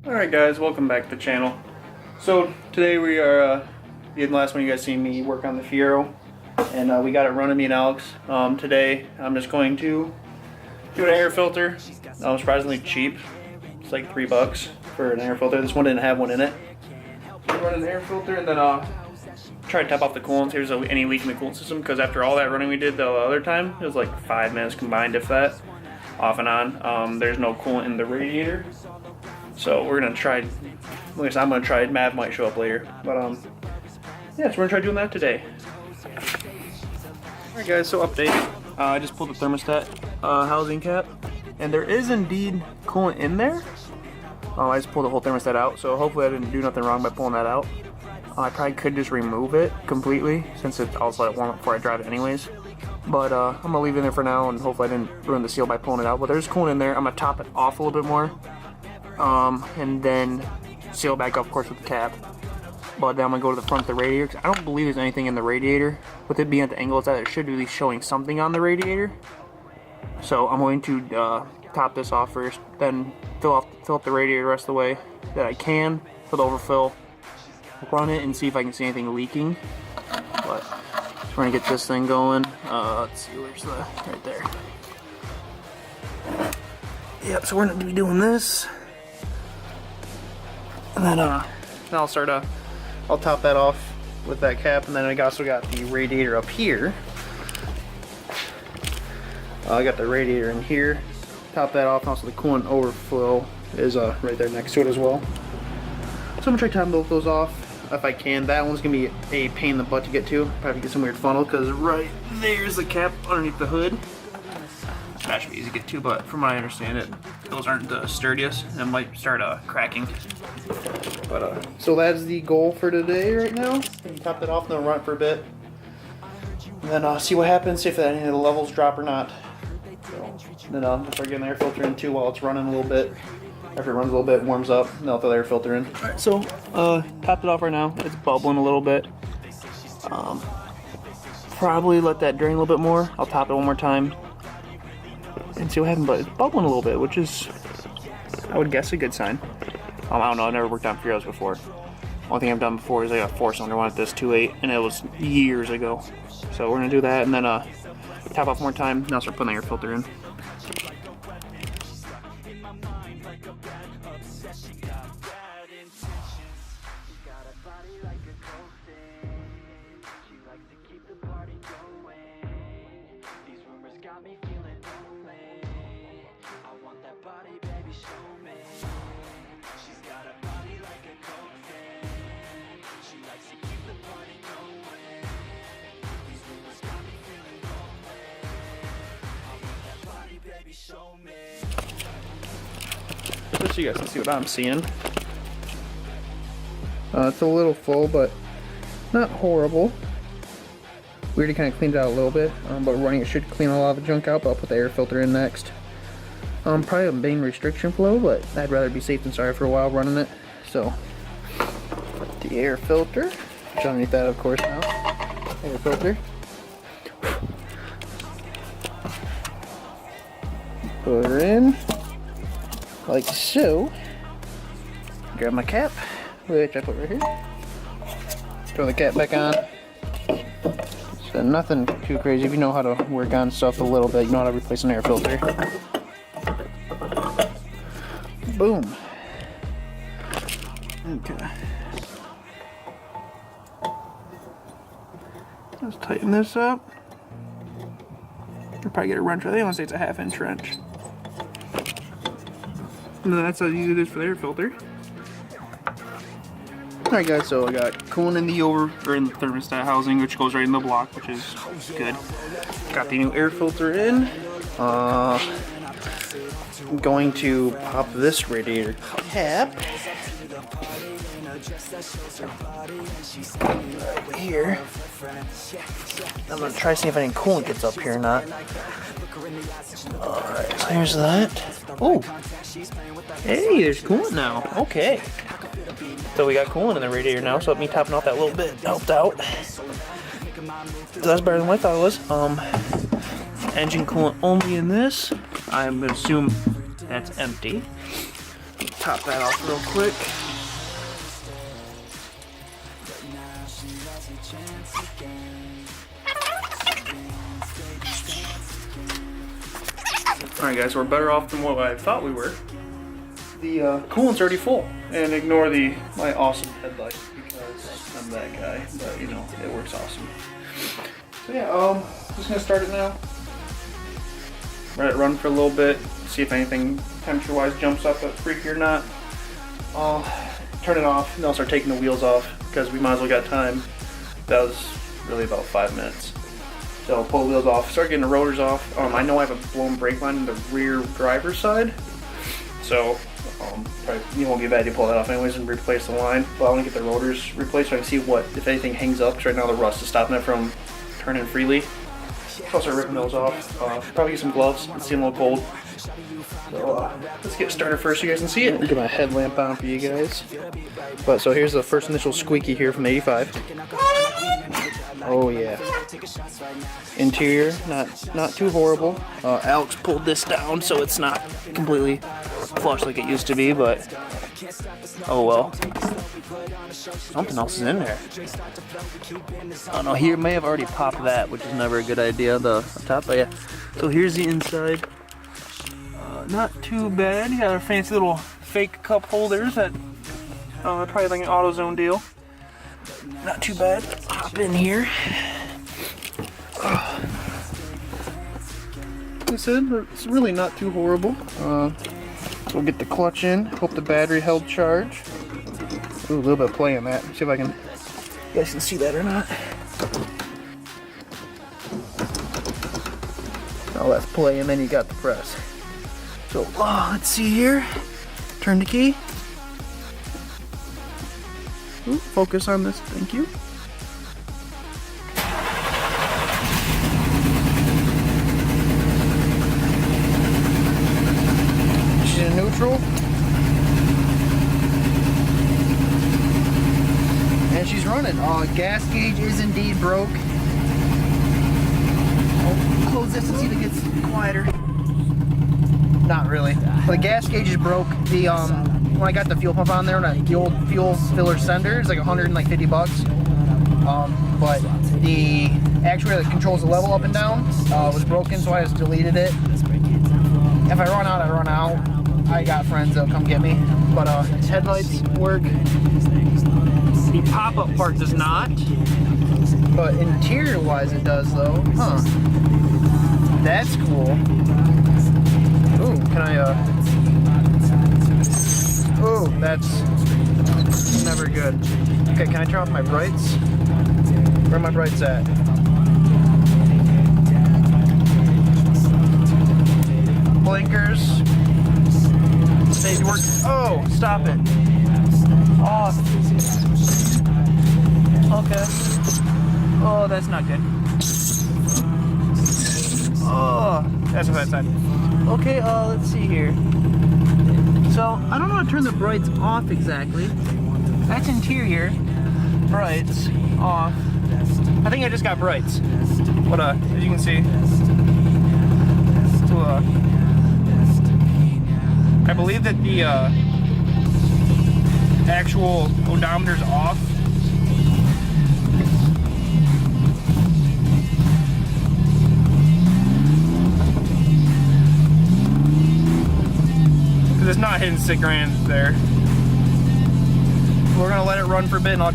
Alright guys, welcome back to the channel. So today we are, the last one you guys seen me work on the Fiero, and we got it running, me and Alex. Today I'm just going to do an air filter. Surprisingly cheap. It's like $3 for an air filter. This one didn't have one in it. We run an air filter and then try to tap off the coolant. Here's any leak in the coolant system, because after all that running we did the other time, it was like 5 minutes combined, if that, off and on. There's no coolant in the radiator. So we're gonna try, at least I'm gonna try, Mav might show up later. But yeah, so we're gonna try doing that today. Alright guys, so update. I just pulled the thermostat housing cap, and there is indeed coolant in there. I just pulled the whole thermostat out, so hopefully I didn't do nothing wrong by pulling that out. I probably could just remove it completely, since it's also let it warm up before I drive it anyways. But I'm gonna leave it in there for now, and hopefully I didn't ruin the seal by pulling it out. But there's coolant in there. I'm gonna top it off a little bit more. And then seal back up, of course, with the cap. But then I'm gonna go to the front of the radiator, because I don't believe there's anything in the radiator. With it being at the angle it's at, it should be showing something on the radiator. So I'm going to top this off first, then fill up the radiator the rest of the way that I can for the overfill. Run it and see if I can see anything leaking. But we're gonna get this thing going. Let's see, where's the, right there. Yep, so we're gonna be doing this. And then I'll start I'll top that off with that cap, and then I also got the radiator up here. I got the radiator in here. Top that off, and also the coolant overflow is right there next to it as well. So I'm gonna try to top both those off if I can. That one's gonna be a pain in the butt to get to. Probably get some weird funnel, because right there's the cap underneath the hood. That should be easy to get to, but from what I understand it, those aren't the sturdiest and might start cracking. But so that's the goal for today right now. Top that off and then run it for a bit. And then see what happens, see if any of the levels drop or not. So, then I'll start getting the air filter in too while it's running a little bit. After it runs a little bit, warms up, and then I'll throw the air filter in. Alright, so topped it off right now. It's bubbling a little bit. Probably let that drain a little bit more. I'll top it one more time and see what happens, but it's bubbling a little bit, which is, I would guess, a good sign. I don't know, I've never worked on Fieros before. Only thing I've done before is I got a 4-cylinder one at this 2.8, and it was years ago. So we're gonna do that, and then top off more time, and I'll start putting the air filter in. Just so you guys can see what I'm seeing. It's a little full, but not horrible. We already kind of cleaned it out a little bit, but running it should clean a lot of the junk out, but I'll put the air filter in next. Probably a main restriction flow, but I'd rather be safe than sorry for a while running it. So, the air filter, which underneath that, of course, now. Air filter. Put her in, like so. Grab my cap, which I put right here. Throw the cap back on. So nothing too crazy. If you know how to work on stuff a little bit, you know how to replace an air filter. Boom. Okay. Let's tighten this up. I'll probably get a wrench. I think I want to say it's a 1/2-inch wrench. And then that's how you do this for the air filter. Alright guys, so I got coolant in the in the thermostat housing, which goes right in the block, which is good. Got the new air filter in. I'm going to pop this radiator cap right here. I'm gonna try to see if any coolant gets up here or not. Alright, so here's that. Oh! Hey, there's coolant now. Okay. So we got coolant in the radiator now, so me topping off that little bit helped out. So that's better than what I thought it was. Engine coolant only in this. I'm gonna assume that's empty. top that off real quick. Alright guys, we're better off than what I thought we were. The coolant's already full. And ignore my awesome headlight because I'm that guy, but you know, it works awesome. So yeah, just gonna start it now. Let it run for a little bit, see if anything temperature-wise jumps up that's freaky or not. I'll turn it off, and I'll start taking the wheels off because we might as well got time. That was really about 5 minutes. So pull the wheels off, start getting the rotors off. I know I have a blown brake line in the rear driver's side, so probably you won't be a bad idea to pull that off anyways and replace the line. But I want to get the rotors replaced so I can see if anything hangs up. Because right now the rust is stopping it from turning freely. So I'll start ripping those off. Probably get some gloves. It's getting a little cold. So let's get started first so you guys can see it. Get my headlamp on for you guys. But so here's the first initial squeaky here from the 85. Oh yeah. Interior, not too horrible. Alex pulled this down so it's not completely flush like it used to be, but oh well. Something else is in there. I don't know, here may have already popped that, which is never a good idea, the top, but yeah. So here's the inside. Not too bad. You got a fancy little fake cup holders that probably like an AutoZone deal. Not too bad. Hop in here. Like I said, it's really not too horrible. We'll get the clutch in. Hope the battery held charge. Ooh, a little bit of play on that. See if you guys can see that or not. Oh, that's play, and then you got the press. So, let's see here. Turn the key. Ooh, focus on this, thank you. She's in neutral. And she's running. Gas gauge is indeed broke. I'll close this and see if it gets quieter. Not really. The gas gauge is broke. The when I got the fuel pump on there, the old fuel filler sender is like $150. But the actuator that controls the level up and down was broken, so I just deleted it. If I run out, I run out. I got friends that'll come get me. But headlights work. The pop-up part does not. But interior-wise, it does though. Huh? That's cool. Ooh, can I, ooh, that's never good. Okay, can I turn off my brights? Where are my brights at? Blinkers. They work. Oh, stop it. Off. Okay. Oh, that's not good. Oh, that's a bad side. Okay, let's see here. So, I don't know how to turn the brights off exactly. That's interior. Brights off. I think I just got brights. But, as you can see. So, I believe that the, actual odometer's off. It's not hitting 6 grand there. We're gonna let it run for a bit and I'll